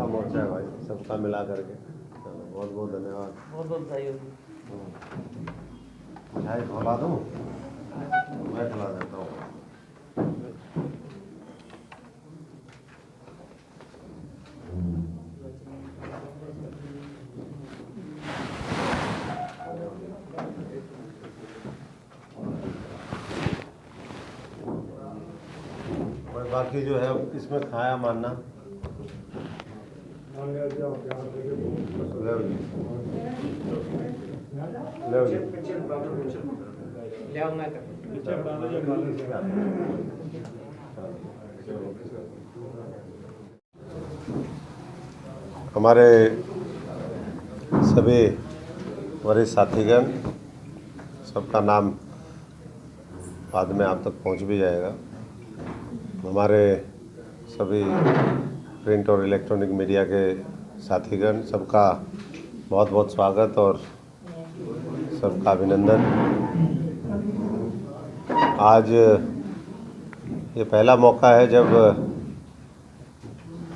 सबका मोर्चा है भाई, सबका मिला करके। बहुत बहुत धन्यवाद। बहुत बहुत सहयोग। चाय खोला दूँ? मैं खिला देता हूँ। और बाकी जो है इसमें खाया मानना ले जी। हमारे सभी वरिष्ठ साथीगण, सबका नाम बाद में आप तक पहुंच भी जाएगा। हमारे सभी प्रिंट और इलेक्ट्रॉनिक मीडिया के साथीगण, सबका बहुत बहुत स्वागत और सबका अभिनंदन। आज ये पहला मौका है जब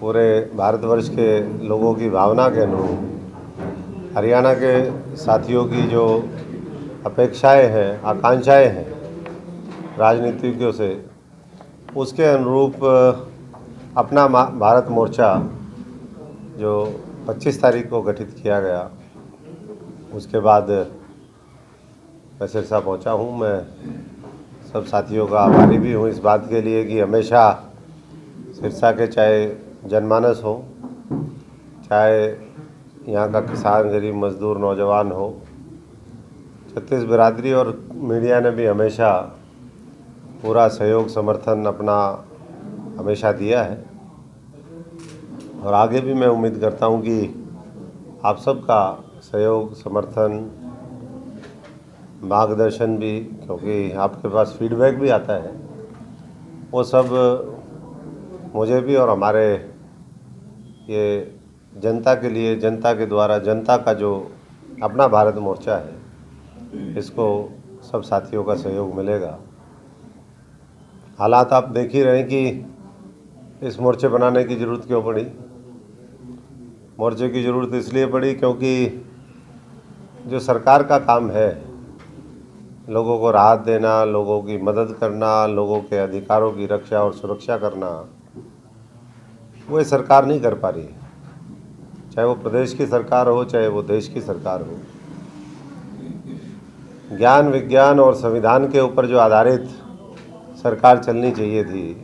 पूरे भारतवर्ष के लोगों की भावना के अनुरूप हरियाणा के साथियों की जो अपेक्षाएं हैं, आकांक्षाएं हैं राजनीतिज्ञों से, उसके अनुरूप अपना भारत मोर्चा जो 25 तारीख को गठित किया गया, उसके बाद मैं सिरसा पहुंचा हूं। मैं सब साथियों का आभारी भी हूं इस बात के लिए कि हमेशा सिरसा के चाहे जनमानस हो, चाहे यहाँ का किसान, गरीब, मजदूर, नौजवान हो, छत्तीस बिरादरी और मीडिया ने भी हमेशा पूरा सहयोग, समर्थन अपना हमेशा दिया है। और आगे भी मैं उम्मीद करता हूं कि आप सबका सहयोग, समर्थन, मार्गदर्शन भी, क्योंकि आपके पास फीडबैक भी आता है, वो सब मुझे भी और हमारे ये जनता के लिए, जनता के द्वारा, जनता का जो अपना भारत मोर्चा है, इसको सब साथियों का सहयोग मिलेगा। हालात आप देख ही रहे हैं कि इस मोर्चे बनाने की ज़रूरत क्यों पड़ी। मोर्चे की ज़रूरत इसलिए पड़ी क्योंकि जो सरकार का काम है, लोगों को राहत देना, लोगों की मदद करना, लोगों के अधिकारों की रक्षा और सुरक्षा करना, वो सरकार नहीं कर पा रही है। चाहे वो प्रदेश की सरकार हो, चाहे वो देश की सरकार हो। ज्ञान, विज्ञान और संविधान के ऊपर जो आधारित सरकार चलनी चाहिए थी,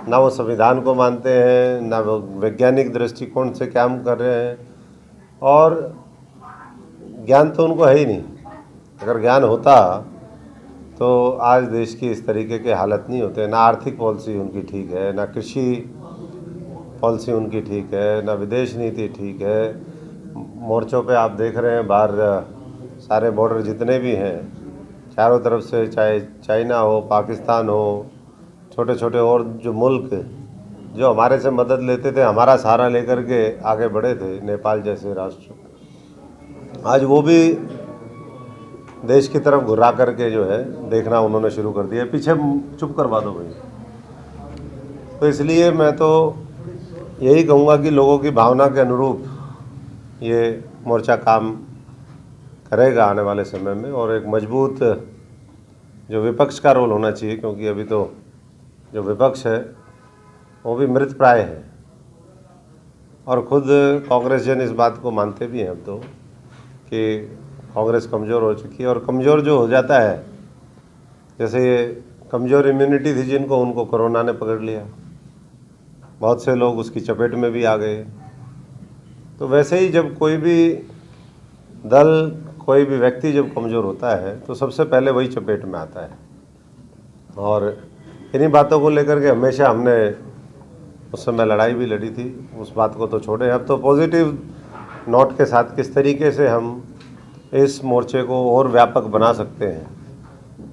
ना वो संविधान को मानते हैं, ना वो वैज्ञानिक दृष्टिकोण से काम कर रहे हैं, और ज्ञान तो उनको है ही नहीं। अगर ज्ञान होता तो आज देश की इस तरीके के हालत नहीं होते। ना आर्थिक पॉलिसी उनकी ठीक है, ना कृषि पॉलिसी उनकी ठीक है, ना विदेश नीति ठीक है। मोर्चों पे आप देख रहे हैं, बाहर सारे बॉर्डर जितने भी हैं, चारों तरफ से, चाहे चाइना हो, पाकिस्तान हो, छोटे छोटे और जो मुल्क जो हमारे से मदद लेते थे, हमारा सहारा लेकर के आगे बढ़े थे, नेपाल जैसे राष्ट्र, आज वो भी देश की तरफ घुरा करके जो है देखना उन्होंने शुरू कर दिया। पीछे चुप करवा दो भाई। तो इसलिए मैं तो यही कहूँगा कि लोगों की भावना के अनुरूप ये मोर्चा काम करेगा आने वाले समय में, और एक मजबूत जो विपक्ष का रोल होना चाहिए, क्योंकि अभी तो जो विपक्ष है वो भी मृत प्राय है, और खुद कांग्रेस जन इस बात को मानते भी हैं अब तो कि कांग्रेस कमज़ोर हो चुकी है। और कमज़ोर जो हो जाता है, जैसे ये कमज़ोर इम्यूनिटी थी जिनको, उनको कोरोना ने पकड़ लिया, बहुत से लोग उसकी चपेट में भी आ गए। तो वैसे ही जब कोई भी दल, कोई भी व्यक्ति जब कमज़ोर होता है तो सबसे पहले वही चपेट में आता है। और इन्हीं बातों को लेकर के हमेशा हमने उस समय लड़ाई भी लड़ी थी। उस बात को तो छोड़े, अब तो पॉजिटिव नोट के साथ किस तरीके से हम इस मोर्चे को और व्यापक बना सकते हैं,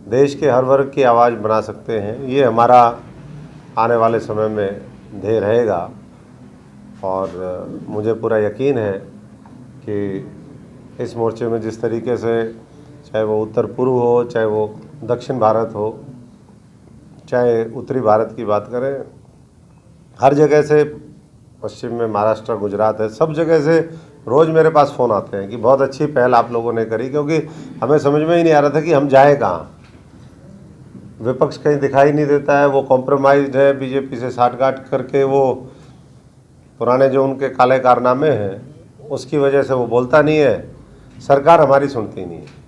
देश के हर वर्ग की आवाज़ बना सकते हैं, ये हमारा आने वाले समय में ध्येय रहेगा। और मुझे पूरा यकीन है कि इस मोर्चे में जिस तरीके से, चाहे वो उत्तर पूर्व हो, चाहे वो दक्षिण भारत हो, चाहे उत्तरी भारत की बात करें, हर जगह से पश्चिम में महाराष्ट्र, गुजरात है, सब जगह से रोज़ मेरे पास फ़ोन आते हैं कि बहुत अच्छी पहल आप लोगों ने करी, क्योंकि हमें समझ में ही नहीं आ रहा था कि हम जाएँ कहाँ। विपक्ष कहीं दिखाई नहीं देता है, वो कॉम्प्रोमाइज़ है, बीजेपी से साठगांठ करके वो पुराने जो उनके काले कारनामे हैं उसकी वजह से वो बोलता नहीं है। सरकार हमारी सुनती नहीं है।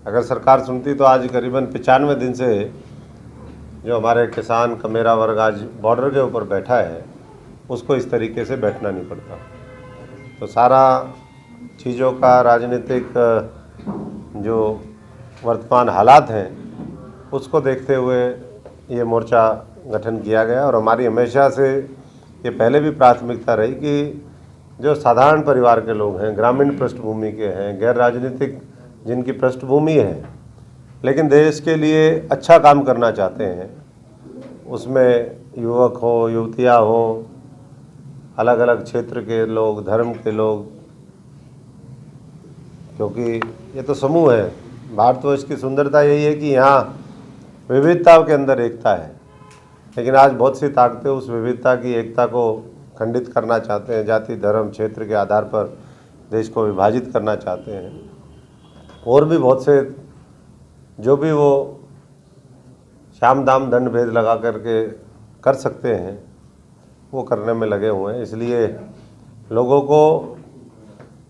अगर सरकार सुनती तो आज करीबन 95 दिन से जो हमारे किसान का मेरा वर्ग आज बॉर्डर के ऊपर बैठा है उसको इस तरीके से बैठना नहीं पड़ता। तो सारा चीज़ों का राजनीतिक जो वर्तमान हालात हैं उसको देखते हुए ये मोर्चा गठन किया गया। और हमारी हमेशा से ये पहले भी प्राथमिकता रही कि जो साधारण परिवार के लोग हैं, ग्रामीण पृष्ठभूमि के हैं, गैर राजनीतिक जिनकी पृष्ठभूमि है लेकिन देश के लिए अच्छा काम करना चाहते हैं, उसमें युवक हो, युवतियाँ हो, अलग अलग क्षेत्र के लोग, धर्म के लोग, क्योंकि ये तो समूह है। भारतवर्ष की सुंदरता यही है कि यहाँ विविधता के अंदर एकता है, लेकिन आज बहुत सी ताकतें उस विविधता की एकता को खंडित करना चाहते हैं, जाति, धर्म, क्षेत्र के आधार पर देश को विभाजित करना चाहते हैं। और भी बहुत से जो भी वो साम दाम दंड भेद लगा करके कर सकते हैं वो करने में लगे हुए हैं। इसलिए लोगों को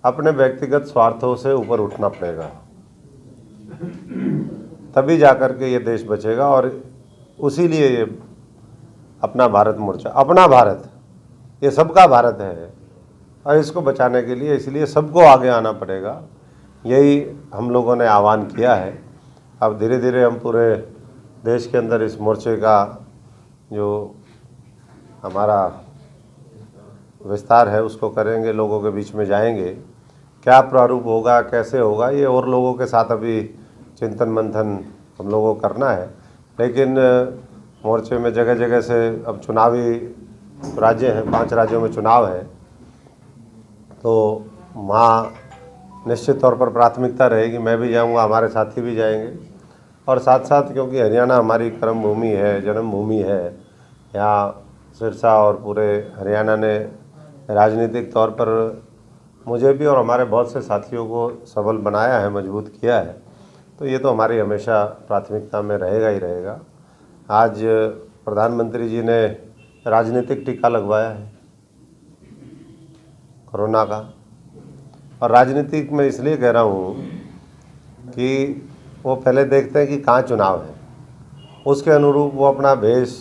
अपने व्यक्तिगत स्वार्थों से ऊपर उठना पड़ेगा, तभी जाकर के ये देश बचेगा। और उसी लिए ये अपना भारत मोर्चा, अपना भारत, ये सबका भारत है और इसको बचाने के लिए इसलिए सबको आगे आना पड़ेगा। यही हम लोगों ने आह्वान किया है। अब धीरे धीरे हम पूरे देश के अंदर इस मोर्चे का जो हमारा विस्तार है उसको करेंगे, लोगों के बीच में जाएंगे। क्या प्रारूप होगा, कैसे होगा, ये और लोगों के साथ अभी चिंतन मंथन हम लोगों को करना है। लेकिन मोर्चे में जगह जगह से अब चुनावी राज्य हैं, 5 राज्यों में चुनाव है, तो वहाँ निश्चित तौर पर प्राथमिकता रहेगी। मैं भी जाऊँगा, हमारे साथी भी जाएंगे। और साथ साथ क्योंकि हरियाणा हमारी कर्म भूमि है, जन्मभूमि है, यहाँ सिरसा और पूरे हरियाणा ने राजनीतिक तौर पर मुझे भी और हमारे बहुत से साथियों को सबल बनाया है, मजबूत किया है। तो ये तो हमारी हमेशा प्राथमिकता में रहेगा ही रहेगा। आज प्रधानमंत्री जी ने राजनीतिक टीका लगवाया है कोरोना का, और राजनीतिक में इसलिए कह रहा हूँ कि वो पहले देखते हैं कि कहाँ चुनाव है, उसके अनुरूप वो अपना भेष,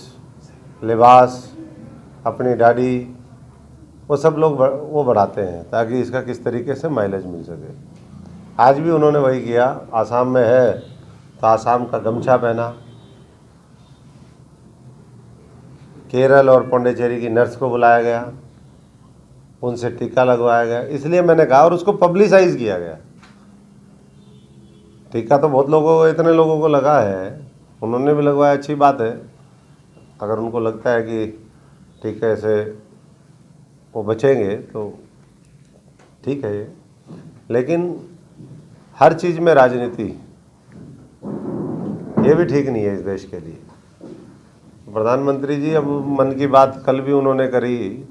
लिबास, अपनी दाढ़ी, वो सब लोग वो बढ़ाते हैं ताकि इसका किस तरीके से माइलेज मिल सके। आज भी उन्होंने वही किया। आसाम में है तो आसाम का गमछा पहना, केरल और पौंडीचेरी की नर्स को बुलाया गया, उनसे टीका लगवाया गया। इसलिए मैंने कहा, और उसको पब्लिसाइज किया गया। टीका तो बहुत लोगों को, इतने लोगों को लगा है, उन्होंने भी लगवाया, अच्छी बात है। अगर उनको लगता है कि टीके से वो बचेंगे तो ठीक है ये, लेकिन हर चीज़ में राजनीति, ये भी ठीक नहीं है इस देश के लिए। प्रधानमंत्री जी अब मन की बात कल भी उन्होंने करी,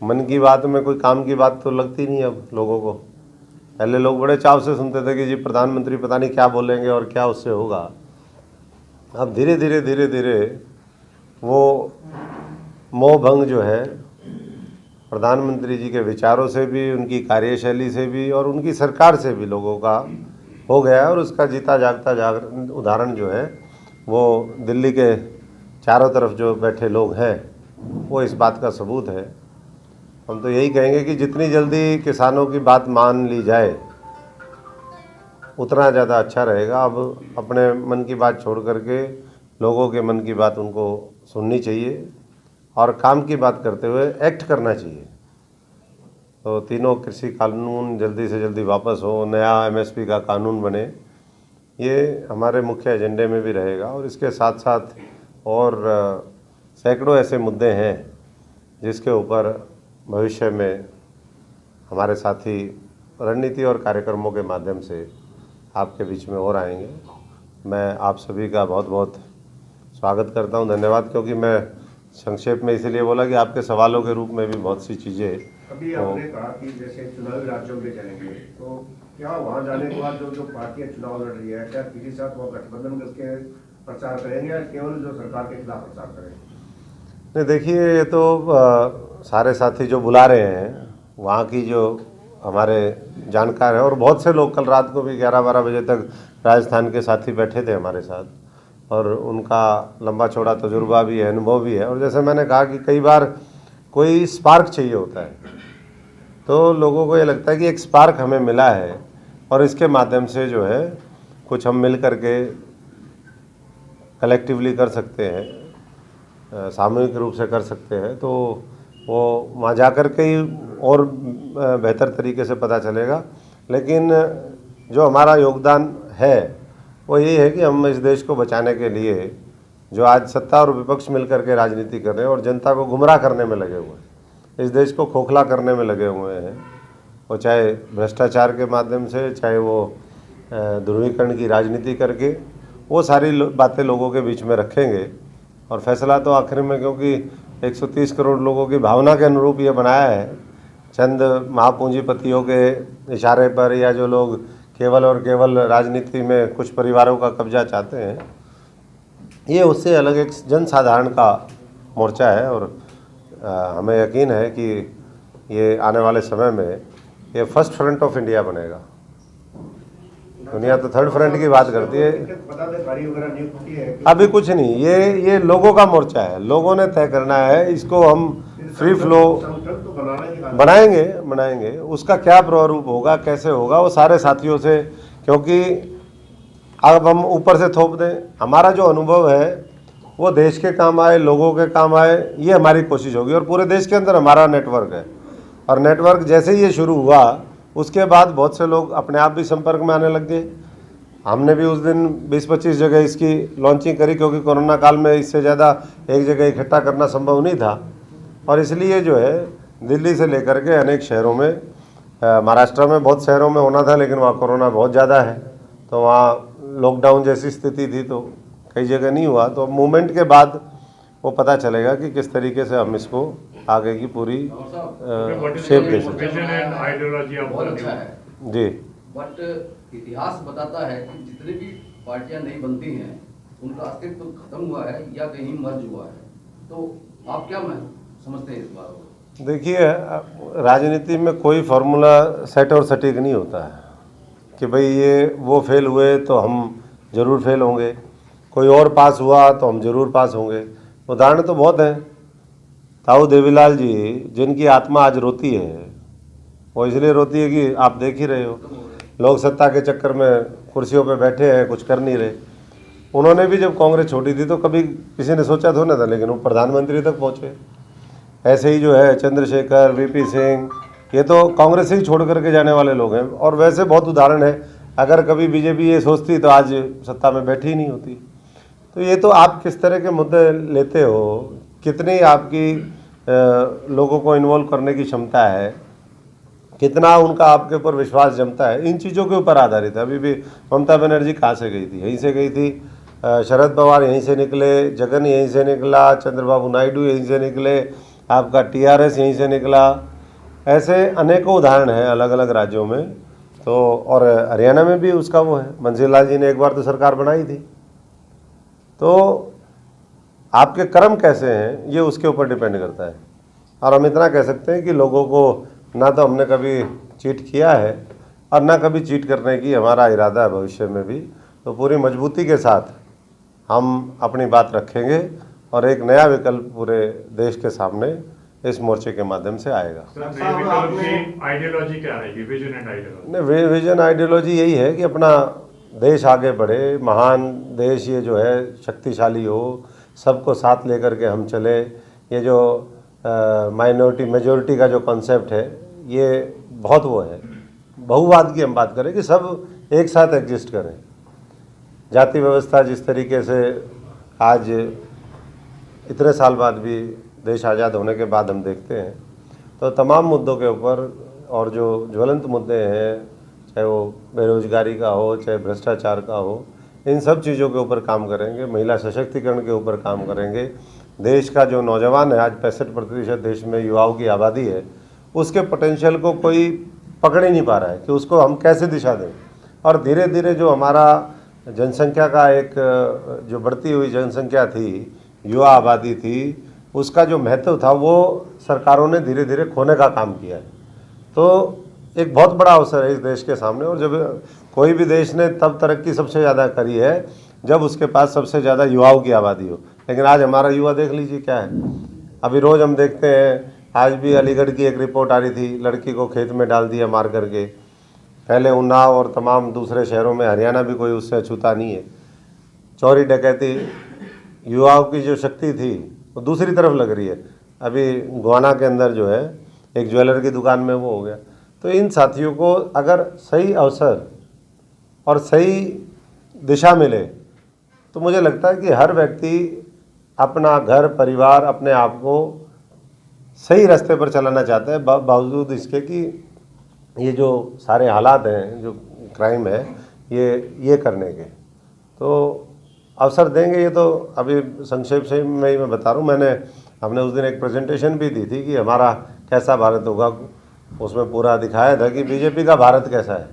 मन की बात में कोई काम की बात तो लगती नहीं अब लोगों को। पहले लोग बड़े चाव से सुनते थे कि जी प्रधानमंत्री पता नहीं क्या बोलेंगे और क्या उससे होगा। अब धीरे धीरे वो मोह भंग जो है प्रधानमंत्री जी के विचारों से भी, उनकी कार्यशैली से भी और उनकी सरकार से भी लोगों का हो गया है। और उसका जीता जागता उदाहरण जो है वो दिल्ली के चारों तरफ जो बैठे लोग हैं वो इस बात का सबूत है। हम तो यही कहेंगे कि जितनी जल्दी किसानों की बात मान ली जाए उतना ज़्यादा अच्छा रहेगा। अब अपने मन की बात छोड़ करके लोगों के मन की बात उनको सुननी चाहिए और काम की बात करते हुए एक्ट करना चाहिए। तो तीनों कृषि कानून जल्दी से जल्दी वापस हो, नया MSP का कानून बने, ये हमारे मुख्य एजेंडे में भी रहेगा। और इसके साथ साथ और सैकड़ों ऐसे मुद्दे हैं जिसके ऊपर भविष्य में हमारे साथी रणनीति और कार्यक्रमों के माध्यम से आपके बीच में और आएंगे। मैं आप सभी का बहुत बहुत स्वागत करता हूं, धन्यवाद। क्योंकि मैं संक्षेप में इसीलिए बोला कि आपके सवालों के रूप में भी बहुत सी चीज़ें। अभी आपने कहा कि जैसे चुनावी राज्यों में जाएंगे, तो क्या वहाँ जाने के बाद जो पार्टियां चुनाव लड़ रही है, क्या किसी साथ वो गठबंधन करके प्रचार करेंगे या केवल जो सरकार के खिलाफ प्रचार करेंगे? नहीं, देखिए, ये तो सारे साथी जो बुला रहे हैं वहाँ की जो हमारे जानकार हैं, और बहुत से लोग कल रात को भी 11-12 बजे तक राजस्थान के साथी बैठे थे हमारे साथ, और उनका लंबा चौड़ा तजुर्बा भी है, अनुभव भी है। और जैसे मैंने कहा कि कई बार कोई स्पार्क चाहिए होता है, तो लोगों को ये लगता है कि एक स्पार्क हमें मिला है और इसके माध्यम से जो है कुछ हम मिल करके कलेक्टिवली कर सकते हैं, सामूहिक रूप से कर सकते हैं। तो वो वहाँ जा कर के ही और बेहतर तरीके से पता चलेगा। लेकिन जो हमारा योगदान है वो यही है कि हम इस देश को बचाने के लिए जो आज सत्ता और विपक्ष मिल करके राजनीति कर रहे हैं और जनता को गुमराह करने में लगे हुए हैं, इस देश को खोखला करने में लगे हुए हैं, वो चाहे भ्रष्टाचार के माध्यम से, चाहे वो ध्रुवीकरण की राजनीति करके, वो सारी बातें लोगों के बीच में रखेंगे। और फैसला तो आखिर में, क्योंकि 130 करोड़ लोगों की भावना के अनुरूप ये बनाया है, चंद महापूंजीपतियों के इशारे पर, या जो लोग केवल और केवल राजनीति में कुछ परिवारों का कब्जा चाहते हैं, ये उससे अलग एक जनसाधारण का मोर्चा है। और हमें यकीन है कि ये आने वाले समय में ये फर्स्ट फ्रंट ऑफ इंडिया बनेगा। दुनिया तो थर्ड फ्रंट की बात करती है, अभी कुछ नहीं। ये लोगों का मोर्चा है, लोगों ने तय करना है। इसको हम फ्री फ्लो बनाएंगे। उसका क्या प्रारूप होगा, कैसे होगा, वो सारे साथियों से, क्योंकि अब हम ऊपर से थोप दें, हमारा जो अनुभव है वो देश के काम आए, लोगों के काम आए, ये हमारी कोशिश होगी। और पूरे देश के अंदर हमारा नेटवर्क है, और नेटवर्क जैसे ही ये शुरू हुआ उसके बाद बहुत से लोग अपने आप भी संपर्क में आने लग गए। हमने भी उस दिन 20-25 जगह इसकी लॉन्चिंग करी, क्योंकि कोरोना काल में इससे ज़्यादा एक जगह इकट्ठा करना संभव नहीं था। और इसलिए जो है दिल्ली से लेकर के अनेक शहरों में, महाराष्ट्र में बहुत शहरों में होना था, लेकिन वहाँ कोरोना बहुत ज़्यादा है, तो वहाँ लॉकडाउन जैसी स्थिति थी, तो कई जगह नहीं हुआ। तो मूवमेंट के बाद वो पता चलेगा कि किस तरीके से हम इसको आगे की पूरी शेप दे सकते हैं। जी, बट इतिहास बताता है कि जितनी भी पार्टियां नहीं बनती हैं उनका अस्तित्व खत्म हुआ है या कहीं मर्ज हुआ है। तो आप क्या समझते हैं इस बात को? देखिए, राजनीति में कोई फार्मूला सेट और सटीक नहीं होता है कि भाई ये वो फेल हुए तो हम ज़रूर फेल होंगे, कोई और पास हुआ तो हम ज़रूर पास होंगे। उदाहरण तो बहुत हैं। ताऊ देवीलाल जी, जिनकी आत्मा आज रोती है, वो इसलिए रोती है कि आप देख ही रहे हो, लोग सत्ता के चक्कर में कुर्सियों पे बैठे हैं, कुछ कर नहीं रहे। उन्होंने भी जब कांग्रेस छोड़ी थी तो कभी किसी ने सोचा थोड़ा ना था, लेकिन वो प्रधानमंत्री तक पहुँचे। ऐसे ही जो है चंद्रशेखर, वीपी सिंह, ये तो कांग्रेस से ही छोड़ करके जाने वाले लोग हैं। और वैसे बहुत उदाहरण है, अगर कभी बीजेपी ये सोचती तो आज सत्ता में बैठी ही नहीं होती। तो ये तो आप किस तरह के मुद्दे लेते हो, कितनी आपकी लोगों को इन्वॉल्व करने की क्षमता है, कितना उनका आपके ऊपर विश्वास जमता है, इन चीज़ों के ऊपर आधारित है। अभी भी ममता बनर्जी कहाँ से गई थी? यहीं से गई थी। शरद पवार यहीं से निकले, जगन यहीं से निकला, चंद्रबाबू नायडू यहीं से निकले, आपका टीआरएस यहीं से निकला। ऐसे अनेकों उदाहरण हैं अलग अलग राज्यों में। तो और हरियाणा में भी उसका वो है, मनसी लाल जी ने एक बार तो सरकार बनाई थी। तो आपके कर्म कैसे हैं ये उसके ऊपर डिपेंड करता है। और हम इतना कह सकते हैं कि लोगों को ना तो हमने कभी चीट किया है और ना कभी चीट करने की हमारा इरादा है भविष्य में भी। तो पूरी मजबूती के साथ हम अपनी बात रखेंगे और एक नया विकल्प पूरे देश के सामने इस मोर्चे के माध्यम से आएगा। आइडियोलॉजी क्या रहेगी? Vision and ideology? नहीं, विजन आइडियोलॉजी यही है कि अपना देश आगे बढ़े, महान देश ये जो है शक्तिशाली हो, सबको साथ लेकर के हम चले। ये जो माइनॉरिटी मेजॉरिटी का जो कॉन्सेप्ट है ये बहुत वो है, बहुवाद की हम बात करें कि सब एक साथ एग्जिस्ट करें। जाति व्यवस्था जिस तरीके से आज इतने साल बाद भी देश आज़ाद होने के बाद हम देखते हैं, तो तमाम मुद्दों के ऊपर और जो ज्वलंत मुद्दे हैं, चाहे वो बेरोजगारी का हो, चाहे भ्रष्टाचार का हो, इन सब चीज़ों के ऊपर काम करेंगे। महिला सशक्तिकरण के ऊपर काम करेंगे, देश का जो नौजवान है, आज 65% देश में युवाओं की आबादी है, उसके पोटेंशियल को कोई पकड़ ही नहीं पा रहा है कि उसको हम कैसे दिशा दें। और धीरे धीरे जो हमारा जनसंख्या का एक जो बढ़ती हुई जनसंख्या थी, युवा आबादी थी, उसका जो महत्व था वो सरकारों ने धीरे धीरे खोने का काम किया है। तो एक बहुत बड़ा अवसर है इस देश के सामने। और जब कोई भी देश ने तब तरक्की सबसे ज़्यादा करी है जब उसके पास सबसे ज़्यादा युवाओं की आबादी हो। लेकिन आज हमारा युवा देख लीजिए क्या है। अभी रोज़ हम देखते हैं, आज भी अलीगढ़ की एक रिपोर्ट आ रही थी, लड़की को खेत में डाल दिया मार करके। पहले उन्नाव और तमाम दूसरे शहरों में, हरियाणा भी कोई उससे अछूता नहीं है। चोरी डकैती, युवाओं की जो शक्ति थी वो दूसरी तरफ लग रही है। अभी गोवाना के अंदर जो है एक ज्वेलर की दुकान में वो हो गया। तो इन साथियों को अगर सही अवसर और सही दिशा मिले तो मुझे लगता है कि हर व्यक्ति अपना घर परिवार, अपने आप को सही रास्ते पर चलाना चाहता है, बावजूद इसके कि ये जो सारे हालात हैं, जो क्राइम है, ये करने के। तो अवसर देंगे ये तो अभी संक्षेप से में ही मैं बता रहा हूँ। हमने उस दिन एक प्रेजेंटेशन भी दी थी कि हमारा कैसा भारत होगा। उसमें पूरा दिखाया था कि बीजेपी का भारत कैसा है।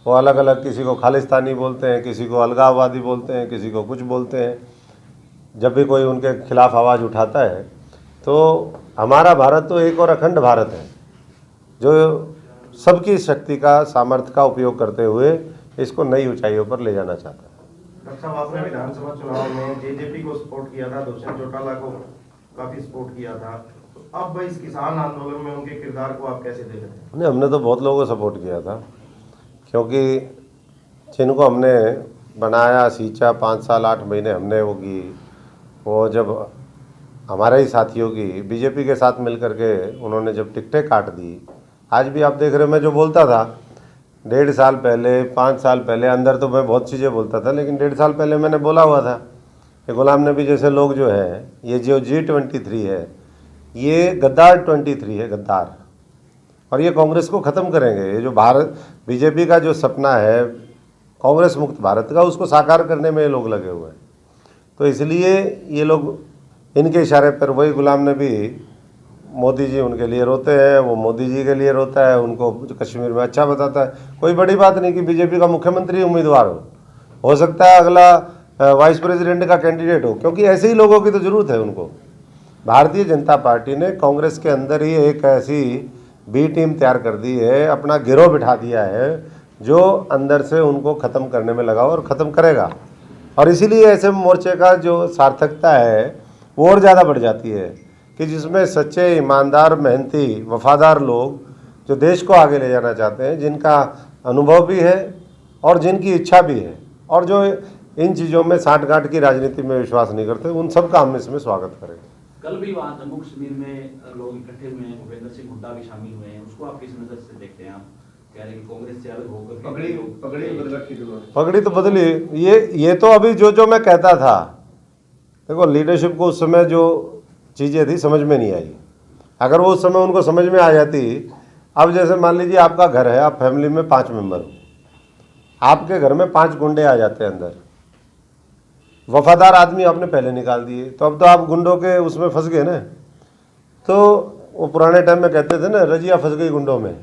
वो अलग अलग, किसी को खालिस्तानी बोलते हैं, किसी को अलगाववादी बोलते हैं, किसी को कुछ बोलते हैं। जब भी कोई उनके खिलाफ आवाज़ उठाता है तो हमारा भारत तो एक और अखंड भारत है जो सबकी शक्ति का, सामर्थ्य का उपयोग करते हुए इसको नई ऊंचाइयों पर ले जाना चाहता है। डॉक्टर साहब, आपने विधानसभा चुनाव में जेजेपी को सपोर्ट किया था, दुष्यंत चौटाला को काफी सपोर्ट किया था, तो अब इस किसान आंदोलन में उनके किरदार को आप कैसे देख रहे हैं? नहीं, हमने तो बहुत लोगों को सपोर्ट किया था, क्योंकि जिनको हमने बनाया, सींचा, 5 साल 8 महीने हमने वो की, वो जब हमारे ही साथियों की बीजेपी के साथ मिल करके उन्होंने जब टिकटें काट दी। आज भी आप देख रहे हो, मैं जो बोलता था 1.5 साल पहले, 5 साल पहले, अंदर तो मैं बहुत चीज़ें बोलता था, लेकिन 1.5 साल पहले मैंने बोला हुआ था कि गुलाम नबी जैसे लोग जो हैं, ये जो G23 है, ये गद्दार 23 है, गद्दार। और ये कांग्रेस को ख़त्म करेंगे। ये जो भारत बीजेपी का जो सपना है कांग्रेस मुक्त भारत का, उसको साकार करने में ये लोग लगे हुए हैं। तो इसलिए ये लोग, इनके इशारे पर वही गुलाम नबी, मोदी जी उनके लिए रोते हैं, वो मोदी जी के लिए रोता है, उनको कश्मीर में अच्छा बताता है। कोई बड़ी बात नहीं कि बीजेपी का मुख्यमंत्री उम्मीदवार हो सकता है अगला वाइस प्रेसिडेंट का कैंडिडेट हो, क्योंकि ऐसे ही लोगों की तो ज़रूरत है उनको। भारतीय जनता पार्टी ने कांग्रेस के अंदर ही एक ऐसी बी टीम तैयार कर दी है, अपना गिरोह बिठा दिया है जो अंदर से उनको ख़त्म करने में लगा और ख़त्म करेगा। और इसीलिए ऐसे मोर्चे का जो सार्थकता है वो और ज़्यादा बढ़ जाती है कि जिसमें सच्चे, ईमानदार, मेहनती, वफादार लोग जो देश को आगे ले जाना चाहते हैं, जिनका अनुभव भी है और जिनकी इच्छा भी है, और जो इन चीज़ों में साठगांठ की राजनीति में विश्वास नहीं करते, उन सब का हम इसमें स्वागत करेंगे। कल भी वहाँ जम्मू कश्मीर में लोग इकट्ठे हुए हैं, भूपेंद्र सिंह हुड्डा भी शामिल हुए हैं, उसको आप किस नज़र से देखते हैं? आप कह रहे हैं कि कांग्रेस से अलग होकर पगड़ी तो बदली। ये तो अभी जो मैं कहता था, देखो लीडरशिप को उस समय जो चीज़ें थी समझ में नहीं आई। अगर वो उस समय उनको समझ में आ जाती, अब जैसे मान लीजिए आपका घर है, आप फैमिली में 5 मेंबर हो, आपके घर में 5 गुंडे आ जाते हैं अंदर, वफादार आदमी आपने पहले निकाल दिए, तो अब तो आप गुंडों के उसमें फंस गए ना। तो वो पुराने टाइम में कहते थे ना, रजिया फंस गई गुंडों में।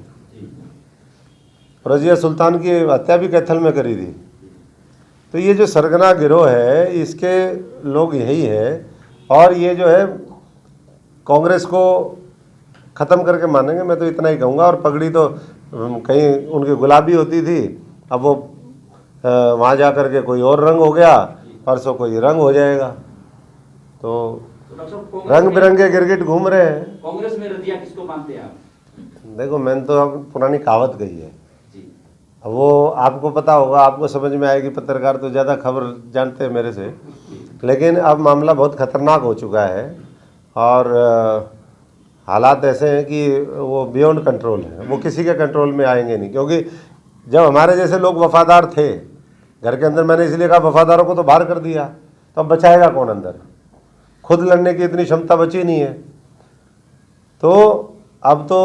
रजिया सुल्तान की हत्या भी कैथल में करी थी। तो ये जो सरगना गिरोह है, इसके लोग यही है, और ये जो है कांग्रेस को ख़त्म करके मानेंगे, मैं तो इतना ही कहूँगा। और पगड़ी तो कहीं उनकी गुलाबी होती थी, अब वो वहाँ जा कर के कोई और रंग हो गया, परसों कोई रंग हो जाएगा। तो रंग बिरंगे गिरगिट घूम रहे हैं। कांग्रेस में रजिया किसको मानते हैं आप? देखो, मैंने तो अब पुरानी कहावत कही है, अब वो आपको पता होगा, आपको समझ में आएगी। पत्रकार तो ज़्यादा खबर जानते हैं मेरे से, लेकिन अब मामला बहुत ख़तरनाक हो चुका है और हालात ऐसे हैं कि वो बियॉन्ड कंट्रोल है, वो किसी के कंट्रोल में आएंगे नहीं। क्योंकि जब हमारे जैसे लोग वफादार थे घर के अंदर, मैंने इसलिए कहा वफादारों को तो बाहर कर दिया, तो अब बचाएगा कौन अंदर? खुद लड़ने की इतनी क्षमता बची नहीं है। तो अब तो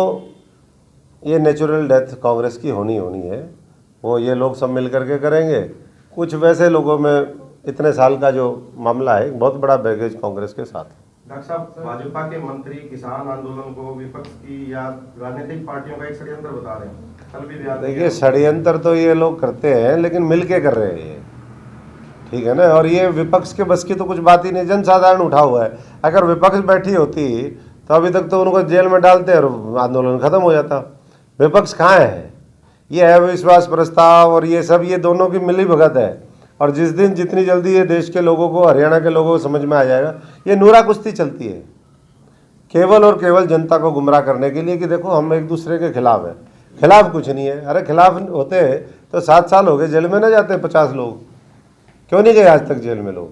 ये नेचुरल डेथ कांग्रेस की होनी है, वो ये लोग सब मिल करके करेंगे। कुछ वैसे लोगों में इतने साल का जो मामला है, बहुत बड़ा बैगेज कांग्रेस के साथ है। डॉक्टर साहब, भाजपा के मंत्री किसान आंदोलन को विपक्ष की या राजनीतिक पार्टियों का एक षड्यंत्र बता रहे हैं। कल भी बयान देखिए, षड्यंत्र तो ये लोग करते हैं, लेकिन मिलके कर रहे हैं ये, ठीक है ना। और ये विपक्ष के बस की तो कुछ बात ही नहीं, जनसाधारण उठा हुआ है। अगर विपक्ष बैठी होती तो अभी तक तो उनको जेल में डालते और आंदोलन खत्म हो जाता। विपक्ष कहाँ है? ये अविश्वास प्रस्ताव और ये सब, ये दोनों की मिली भगत है। और जिस दिन जितनी जल्दी ये देश के लोगों को, हरियाणा के लोगों को समझ में आ जाएगा, ये नूरा कुश्ती चलती है केवल और केवल जनता को गुमराह करने के लिए कि देखो हम एक दूसरे के खिलाफ हैं। खिलाफ कुछ नहीं है। अरे खिलाफ होते तो 7 साल हो गए, जेल में ना जाते 50 लोग, क्यों नहीं गए आज तक जेल में लोग?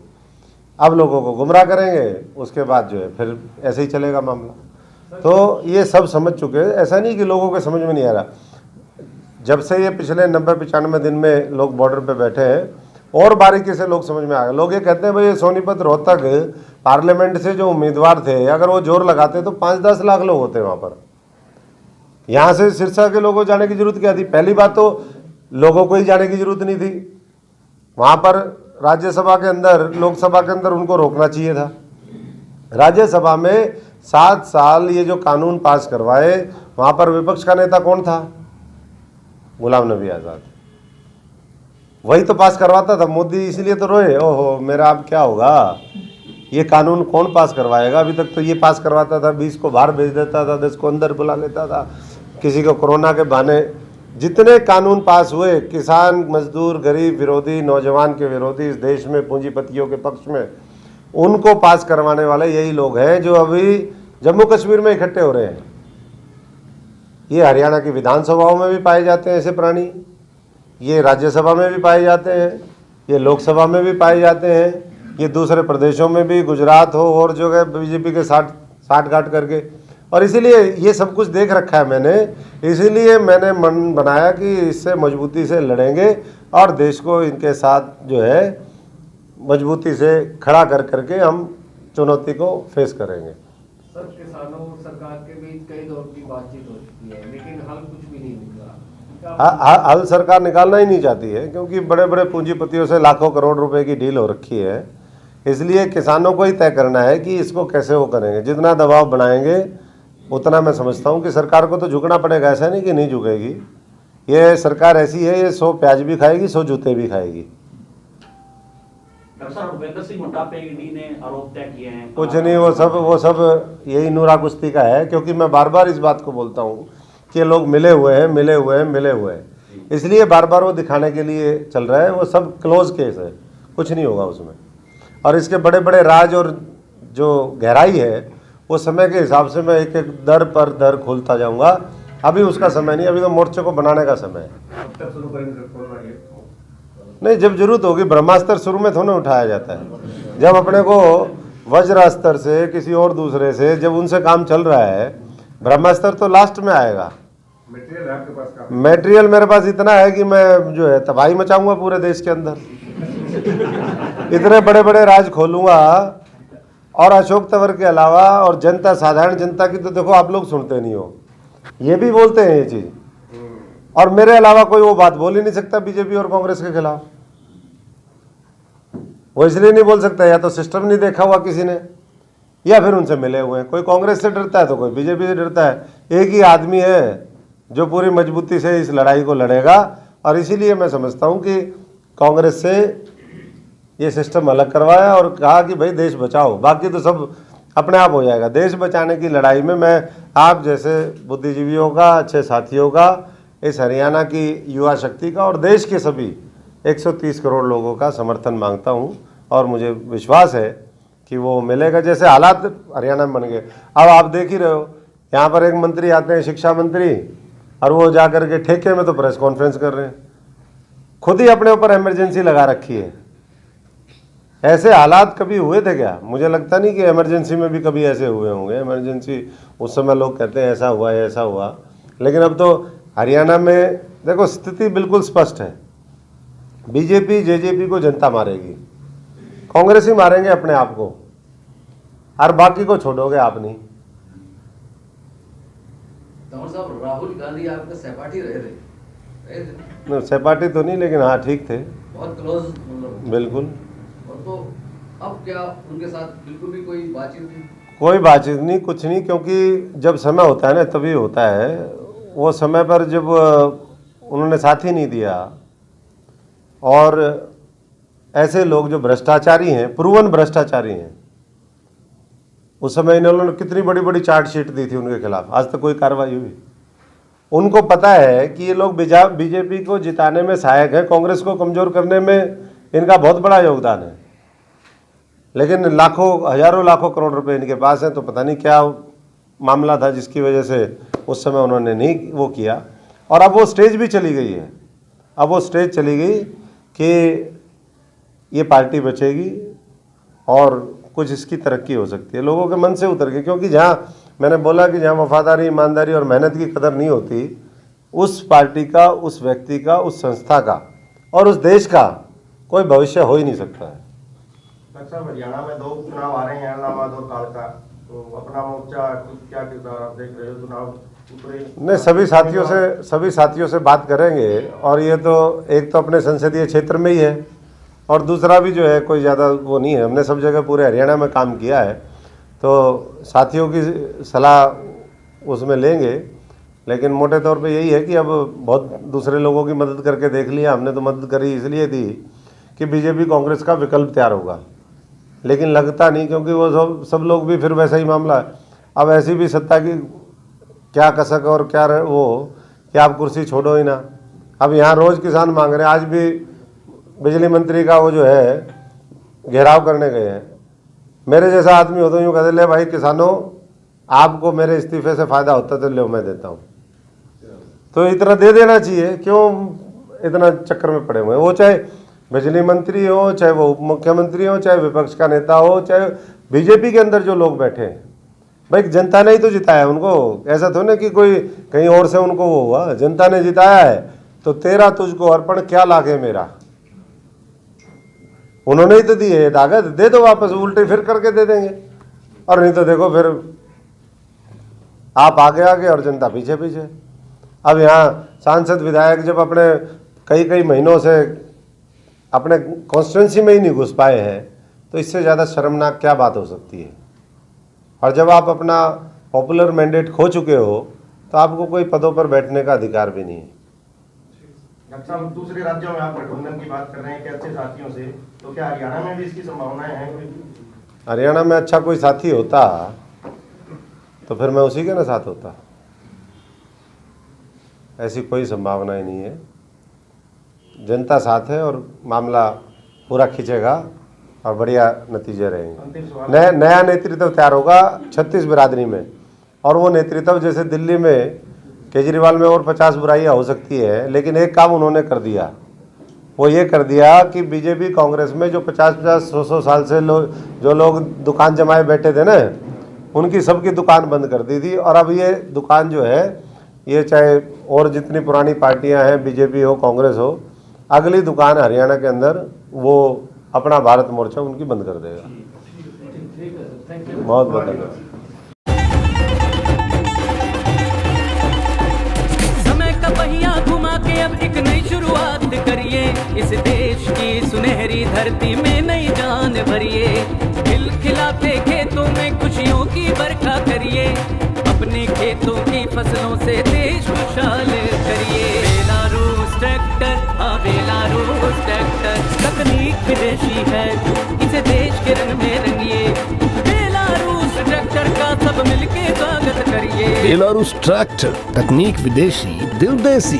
अब लोगों को गुमराह करेंगे, उसके बाद जो है फिर ऐसे ही चलेगा मामला। तो ये सब समझ चुके हैं। ऐसा नहीं कि लोगों के समझ में नहीं आ रहा। जब से ये पिछले 90-95 दिन में लोग बॉर्डर पे बैठे हैं और बारीकी से लोग समझ में आ गए। लोग ये कहते हैं भाई, ये सोनीपत रोहतक पार्लियामेंट से जो उम्मीदवार थे, अगर वो जोर लगाते तो 5-10 लाख लोग होते वहाँ पर। यहाँ से सिरसा के लोगों को जाने की जरूरत क्या थी? पहली बात तो लोगों को ही जाने की जरूरत नहीं थी वहाँ पर। राज्यसभा के अंदर, लोकसभा के अंदर उनको रोकना चाहिए था। राज्यसभा में 7 साल ये जो कानून पास करवाए, वहाँ पर विपक्ष का नेता कौन था? गुलाम नबी आज़ाद। वही तो पास करवाता था। मोदी इसलिए तो रोए, ओहो मेरा अब क्या होगा, ये कानून कौन पास करवाएगा? अभी तक तो ये पास करवाता था, 20 को बाहर भेज देता था, 10 को अंदर बुला लेता था, किसी को कोरोना के बहाने। जितने कानून पास हुए, किसान, मजदूर, गरीब विरोधी, नौजवान के विरोधी, इस देश में पूंजीपतियों के पक्ष में, उनको पास करवाने वाले यही लोग हैं जो अभी जम्मू कश्मीर में इकट्ठे हो रहे हैं। ये हरियाणा की विधानसभाओं में भी पाए जाते हैं ऐसे प्राणी, ये राज्यसभा में भी पाए जाते हैं, ये लोकसभा में भी पाए जाते हैं, ये दूसरे प्रदेशों में भी, गुजरात हो और जो है बीजेपी के साठ गांठ करके। और इसीलिए ये सब कुछ देख रखा है मैंने, इसीलिए मैंने मन बनाया कि इससे मजबूती से लड़ेंगे और देश को इनके साथ जो है मजबूती से खड़ा कर करके हम चुनौती को फेस करेंगे। सर, किसानों और सरकार के बीच कई दौर की बातचीत हो चुकी है, लेकिन हल कुछ भी नहीं निकला। हल सरकार निकालना ही नहीं चाहती है, क्योंकि बड़े बड़े पूंजीपतियों से लाखों करोड़ रुपए की डील हो रखी है। इसलिए किसानों को ही तय करना है कि इसको कैसे वो करेंगे। जितना दबाव बनाएंगे उतना मैं समझता हूँ कि सरकार को तो झुकना पड़ेगा। ऐसा नहीं कि नहीं झुकेगी। ये सरकार ऐसी है, ये 100 प्याज भी खाएगी, 100 जूते भी खाएगी। डॉक्टर साहब, भूपेंद्र सिंह हुड्डा पे ईडी ने आरोप तय किए हैं। कुछ नहीं, वो सब यही नूरा कुश्ती का है। क्योंकि मैं बार बार इस बात को बोलता हूँ कि लोग मिले हुए हैं, इसलिए बार बार वो दिखाने के लिए चल रहा है। वो सब क्लोज केस है, कुछ नहीं होगा उसमें। और इसके बड़े बड़े राज और जो गहराई है, वो समय के हिसाब से मैं एक एक दर पर दर खोलता जाऊंगा। अभी उसका समय नहीं, अभी तो मोर्चे को बनाने का समय है। कब तक शुरू करेंगे खोलना ये? नहीं, जब जरूरत होगी। ब्रह्मास्त्र शुरू में थोड़ा उठाया जाता है। जब अपने को वज्रास्त्र से, किसी और दूसरे से, जब उनसे काम चल रहा है, ब्रह्मास्त्र तो लास्ट में आएगा। मटेरियल है आपके पास? का मटेरियल मेरे पास इतना है कि मैं जो है तबाही मचाऊंगा पूरे देश के अंदर। इतने बड़े बड़े राज खोलूंगा। और अशोक तंवर के अलावा और जनता, साधारण जनता की तो देखो आप लोग सुनते नहीं हो, ये भी बोलते हैं ये चीज़। और मेरे अलावा कोई वो बात बोल ही नहीं सकता बीजेपी और कांग्रेस के खिलाफ। वो इसलिए नहीं बोल सकता, या तो सिस्टम नहीं देखा हुआ किसी ने, या फिर उनसे मिले हुए हैं। कोई कांग्रेस से डरता है तो कोई बीजेपी से डरता है। एक ही आदमी है जो पूरी मजबूती से इस लड़ाई को लड़ेगा। और इसीलिए मैं समझता हूँ कि कांग्रेस से ये सिस्टम अलग करवाया और कहा कि भाई देश बचाओ, बाकी तो सब अपने आप हो जाएगा। देश बचाने की लड़ाई में मैं आप जैसे बुद्धिजीवियों का, अच्छे साथियों का, इस हरियाणा की युवा शक्ति का और देश के सभी 130 करोड़ लोगों का समर्थन मांगता हूं। और मुझे विश्वास है कि वो मिलेगा। जैसे हालात हरियाणा में बन गए, अब आप देख ही रहे हो, यहाँ पर एक मंत्री आते हैं, शिक्षा मंत्री, और वो जा कर के ठेके में तो प्रेस कॉन्फ्रेंस कर रहे हैं। खुद ही अपने ऊपर इमरजेंसी लगा रखी है। ऐसे हालात कभी हुए थे क्या? मुझे लगता नहीं कि इमरजेंसी में भी कभी ऐसे हुए होंगे। इमरजेंसी उस समय लोग कहते हैं ऐसा हुआ है, ऐसा हुआ। लेकिन अब तो हरियाणा में देखो स्थिति बिल्कुल स्पष्ट है। बीजेपी जेजेपी को जनता मारेगी, कांग्रेस ही मारेंगे अपने आप को, और बाकी को छोड़ोगे आप नहीं। तंवर साहब, राहुल गांधी आपके सहपाठी रहे थे? नहीं, सहपाठी तो नहीं, लेकिन हाँ ठीक थे, बहुत क्लोज मतलब। बिल्कुल। और तो अब क्या उनके साथ बिल्कुल भी कोई बातचीत नहीं? कोई बातचीत नहीं, कुछ नहीं, क्योंकि जब समय होता है ना तभी होता है। वो समय पर जब उन्होंने साथ ही नहीं दिया, और ऐसे लोग जो भ्रष्टाचारी हैं, प्रूवन भ्रष्टाचारी हैं, उस समय इन्होंने कितनी बड़ी बड़ी चार्जशीट दी थी उनके खिलाफ, आज तक कोई कार्रवाई हुई? उनको पता है कि ये लोग बीजेपी को जिताने में सहायक हैं, कांग्रेस को कमजोर करने में इनका बहुत बड़ा योगदान है, लेकिन लाखों हजारों लाखों करोड़ रुपए इनके पास हैं। तो पता नहीं क्या मामला था जिसकी वजह से उस समय उन्होंने नहीं वो किया। और अब वो स्टेज भी चली गई है, अब वो स्टेज चली गई कि ये पार्टी बचेगी और कुछ इसकी तरक्की हो सकती है। लोगों के मन से उतर गई, क्योंकि जहाँ मैंने बोला कि जहाँ वफादारी, ईमानदारी और मेहनत की कदर नहीं होती, उस पार्टी का, उस व्यक्ति का, उस संस्था का और उस देश का कोई भविष्य हो ही नहीं सकता है। डॉक्टर साहब, हरियाणा में 2 चुनाव आ रहे हैं, इलाहाबाद और कालका, तो अपना मोर्चा क्या किरदार आप देख रहे हो? चुनाव नहीं, सभी साथियों से बात करेंगे, और ये तो एक तो अपने संसदीय क्षेत्र में ही है, और दूसरा भी जो है कोई ज़्यादा वो नहीं है। हमने सब जगह पूरे हरियाणा में काम किया है, तो साथियों की सलाह उसमें लेंगे। लेकिन मोटे तौर पे यही है कि अब बहुत दूसरे लोगों की मदद करके देख लिया हमने, तो मदद करी इसलिए थी कि बीजेपी कांग्रेस का विकल्प तैयार होगा, लेकिन लगता नहीं, क्योंकि वो सब लोग भी फिर वैसा ही मामला है। अब ऐसी भी सत्ता की क्या कसक और क्या वो कि आप कुर्सी छोड़ो ही ना। अब यहाँ रोज़ किसान मांग रहे हैं, आज भी बिजली मंत्री का वो जो है घेराव करने गए हैं। मेरे जैसा आदमी हो तो यूँ कहते ले भाई किसानों, आपको मेरे इस्तीफे से फ़ायदा होता तो लो मैं देता हूँ, तो इतना दे देना चाहिए, क्यों इतना चक्कर में पड़े हुए हैं? वो चाहे बिजली मंत्री हो, चाहे वो उप मुख्यमंत्री हो, चाहे विपक्ष का नेता हो, चाहे बीजेपी के अंदर जो लोग बैठे हैं, भाई जनता ने ही तो जिताया उनको। ऐसा तो नहीं कि कोई कहीं और से उनको वो हुआ, जनता ने जिताया है। तो तेरा तुझको अर्पण क्या लागे मेरा, उन्होंने ही तो दी है ताकत, दे दो वापस, उल्टे फिर करके दे देंगे। और नहीं तो देखो फिर आप आगे आगे और जनता पीछे पीछे। अब यहाँ सांसद विधायक जब अपने कई महीनों से अपने कॉन्स्टिट्यूंसी में ही नहीं घुस पाए हैं, तो इससे ज़्यादा शर्मनाक क्या बात हो सकती है? और जब आप अपना पॉपुलर मैंडेट खो चुके हो, तो आपको कोई पदों पर बैठने का अधिकार भी नहीं है। डॉक्टर साहब, दूसरे राज्यों में आप गठबंधन की बात कर रहे हैं कि अच्छे साथियों से, तो क्या हरियाणा में भी इसकी संभावनाएं हैं कोई? हरियाणा में अच्छा कोई साथी होता तो फिर मैं उसी के ना साथ होता। ऐसी कोई संभावना ही नहीं है। जनता साथ है और मामला पूरा खींचेगा और बढ़िया नतीजे रहेंगे। नया नेतृत्व तैयार होगा 36 बिरादरी में, और वो नेतृत्व जैसे दिल्ली में केजरीवाल में और 50 बुराइयां हो सकती है, लेकिन एक काम उन्होंने कर दिया, वो ये कर दिया कि बीजेपी कांग्रेस में जो 50-50, 100-100 साल से जो लोग दुकान जमाए बैठे थे ना, उनकी सबकी दुकान बंद कर दी थी। और अब ये दुकान जो है, ये चाहे और जितनी पुरानी पार्टियां हैं, बीजेपी हो, कांग्रेस हो, अगली दुकान हरियाणा के अंदर वो अपना भारत मोर्चा उनकी बंद कर देगा। बहुत बहुत धन्यवाद। समय का पहिया घुमा के अब एक नई शुरुआत करिए, इस देश की सुनहरी धरती में नई जान भरिए, खिलखिलाते खेतों में खुशियों की बरखा करिए, अपने खेतों की फसलों से देश खुशहाल करिए। बेलारूस ट्रैक्टर, हाँ बेलारूस ट्रैक्टर, तकनीक विदेशी है, इसे देश के रंग में रंगिए, बेलारूस ट्रैक्टर का सब मिलके स्वागत करिए। बेलारूस ट्रैक्टर, तकनीक विदेशी, दिल देसी।